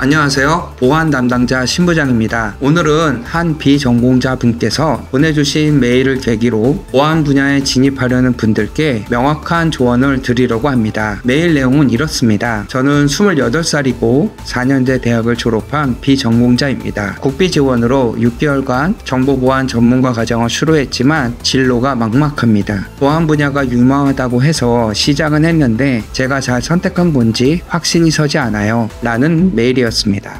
안녕하세요. 보안 담당자 신부장입니다. 오늘은 한 비전공자 분께서 보내주신 메일을 계기로 보안 분야에 진입하려는 분들께 명확한 조언을 드리려고 합니다. 메일 내용은 이렇습니다. 저는 28살이고 4년제 대학을 졸업한 비전공자입니다. 국비 지원으로 6개월간 정보보안 전문가 과정을 수료했지만 진로가 막막합니다. 보안 분야가 유망하다고 해서 시작은 했는데 제가 잘 선택한 건지 확신이 서지 않아요. 라는 메일이었습니다.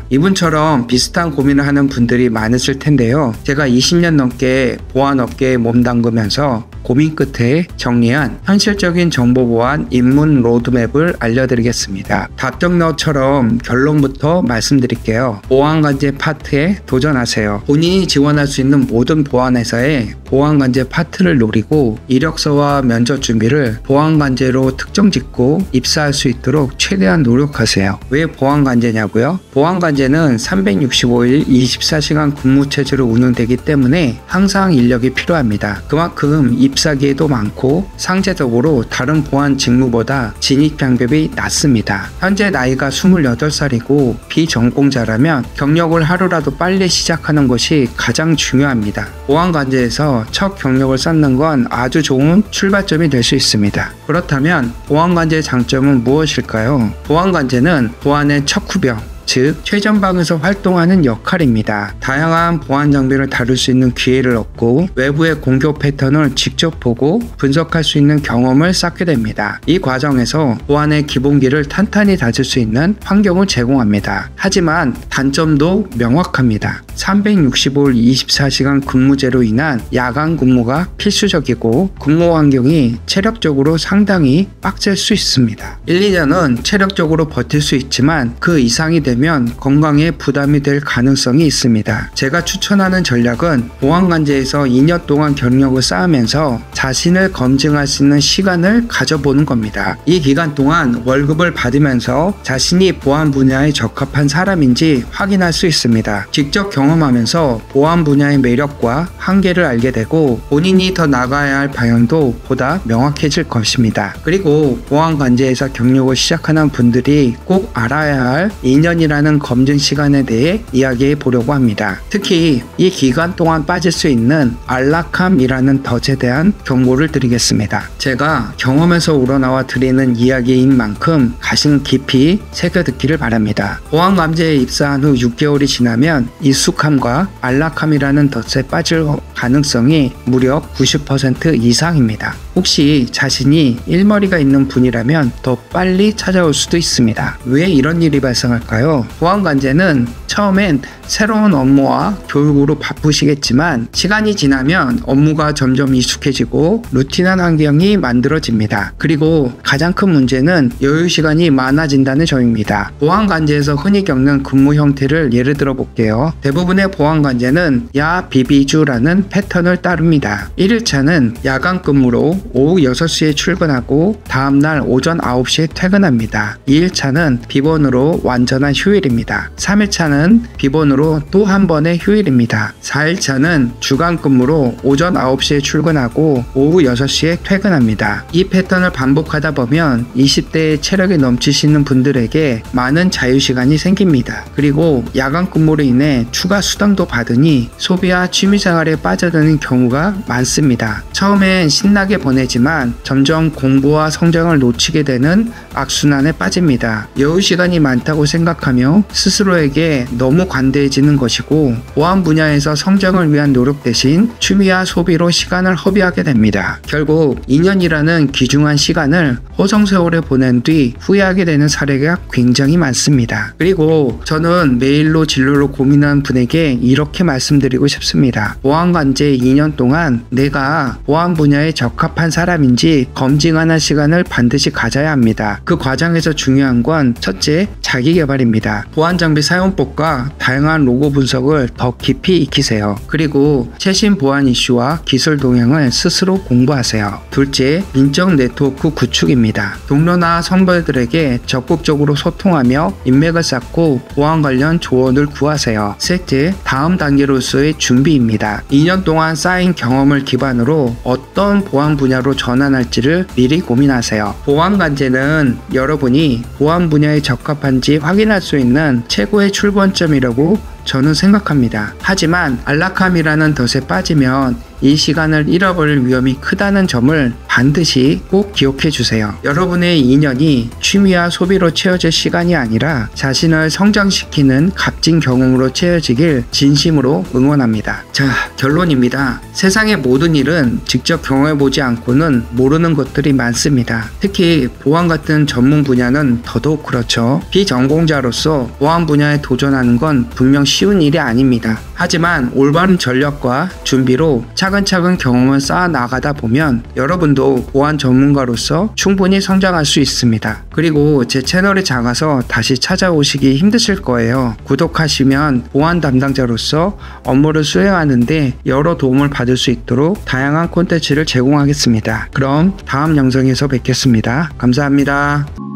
이분처럼 비슷한 고민을 하는 분들이 많으실 텐데요. 제가 20년 넘게 보안업계에 몸담그면서 고민 끝에 정리한 현실적인 정보보안 입문 로드맵을 알려드리겠습니다. 답정너처럼 결론부터 말씀드릴게요. 보안관제 파트에 도전하세요. 본인이 지원할 수 있는 모든 보안회사에 보안관제 파트를 노리고 이력서와 면접 준비를 보안관제로 특정짓고 입사할 수 있도록 최대한 노력하세요. 왜 보안관제냐고요? 보안관제는 365일 24시간 근무체제로 운영되기 때문에 항상 인력이 필요합니다. 그만큼 입사 기회도 많고 상대적으로 다른 보안 직무보다 진입 장벽이 낮습니다. 현재 나이가 28살이고 비전공자라면 경력을 하루라도 빨리 시작하는 것이 가장 중요합니다. 보안관제에서 첫 경력을 쌓는 건 아주 좋은 출발점이 될 수 있습니다. 그렇다면 보안관제의 장점은 무엇일까요? 보안관제는 보안의 척후병, 즉 최전방에서 활동하는 역할입니다. 다양한 보안 장비를 다룰 수 있는 기회를 얻고 외부의 공격 패턴을 직접 보고 분석할 수 있는 경험을 쌓게 됩니다. 이 과정에서 보안의 기본기를 탄탄히 다질 수 있는 환경을 제공합니다. 하지만 단점도 명확합니다. 365일 24시간 근무제로 인한 야간 근무가 필수적이고 근무 환경이 체력적으로 상당히 빡셀 수 있습니다. 1, 2년은 체력적으로 버틸 수 있지만 그 이상이 되면 건강에 부담이 될 가능성이 있습니다. 제가 추천하는 전략은 보안관제에서 2년 동안 경력을 쌓으면서 자신을 검증할 수 있는 시간을 가져보는 겁니다. 이 기간 동안 월급을 받으면서 자신이 보안 분야에 적합한 사람인지 확인할 수 있습니다. 직접 경험하면서 보안 분야의 매력과 한계를 알게 되고 본인이 더 나가야 할 방향도 보다 명확해질 것입니다. 그리고 보안관제에서 경력을 시작하는 분들이 꼭 알아야 할 2년이라는 검증 시간에 대해 이야기해 보려고 합니다. 특히 이 기간 동안 빠질 수 있는 안락함이라는 덫에 대한 경고를 드리겠습니다. 제가 경험에서 우러나와 드리는 이야기인 만큼 가슴 깊이 새겨듣기를 바랍니다. 보안관제에 입사한 후 6개월이 지나면 익숙함과 안락함이라는 덫에 빠질 가능성이 무려 90% 이상입니다. 혹시 자신이 일머리가 있는 분이라면 더 빨리 찾아올 수도 있습니다. 왜 이런 일이 발생할까요? 보안관제는 처음엔 새로운 업무와 교육으로 바쁘시겠지만 시간이 지나면 업무가 점점 익숙해지고 루틴한 환경이 만들어집니다. 그리고 가장 큰 문제는 여유 시간이 많아진다는 점입니다. 보안관제에서 흔히 겪는 근무 형태를 예를 들어 볼게요. 대부분의 보안관제는 야비비주라는 패턴을 따릅니다. 1일차는 야간 근무로 오후 6시에 출근하고 다음날 오전 9시에 퇴근합니다. 2일차는 비번으로 완전한 휴일입니다. 3일차는 비번으로 또 한 번의 휴일입니다. 4일차는 주간 근무로 오전 9시에 출근하고 오후 6시에 퇴근합니다. 이 패턴을 반복하다 보면 20대의 체력이 넘치시는 분들에게 많은 자유시간이 생깁니다. 그리고 야간 근무로 인해 추가 수당도 받으니 소비와 취미생활에 빠져드는 경우가 많습니다. 처음엔 신나게 보내지만 점점 공부와 성장을 놓치게 되는 악순환에 빠집니다. 여유 시간이 많다고 생각하며 스스로에게 너무 관대해지는 것이고 보안 분야에서 성장을 위한 노력 대신 취미와 소비로 시간을 허비하게 됩니다. 결국 2년이라는 귀중한 시간을 허송세월에 보낸 뒤 후회하게 되는 사례가 굉장히 많습니다. 그리고 저는 메일로 진로를 고민하는 분에게 이렇게 말씀드리고 싶습니다. 보안관제 2년 동안 내가 보안 분야에 적합한 사람인지 검증하는 시간을 반드시 가져야 합니다. 그 과정에서 중요한 건 첫째, 자기개발입니다. 보안장비 사용법과 기술과 다양한 로고 분석을 더 깊이 익히세요. 그리고 최신 보안 이슈와 기술 동향을 스스로 공부하세요. 둘째, 인적 네트워크 구축입니다. 동료나 선배들에게 적극적으로 소통하며 인맥을 쌓고 보안 관련 조언을 구하세요. 셋째, 다음 단계로서의 준비입니다. 2년 동안 쌓인 경험을 기반으로 어떤 보안 분야로 전환할지를 미리 고민하세요. 보안 관제는 여러분이 보안 분야에 적합한지 확인할 수 있는 최고의 출발점이라고 저는 생각합니다. 하지만 안락함이라는 덫에 빠지면 이 시간을 잃어버릴 위험이 크다는 점을 반드시 꼭 기억해 주세요. 여러분의 2년이 취미와 소비로 채워질 시간이 아니라 자신을 성장시키는 값진 경험으로 채워지길 진심으로 응원합니다. 자, 결론입니다. 세상의 모든 일은 직접 경험해보지 않고는 모르는 것들이 많습니다. 특히 보안 같은 전문 분야는 더더욱 그렇죠. 비전공자로서 보안 분야에 도전하는 건 분명 쉬운 일이 아닙니다. 하지만 올바른 전략과 준비로 차근차근 경험을 쌓아 나가다 보면 여러분도 보안 전문가로서 충분히 성장할 수 있습니다. 그리고 제 채널이 작아서 다시 찾아오시기 힘드실 거예요. 구독하시면 보안 담당자로서 업무를 수행하는데 여러 도움을 받을 수 있도록 다양한 콘텐츠를 제공하겠습니다. 그럼 다음 영상에서 뵙겠습니다. 감사합니다.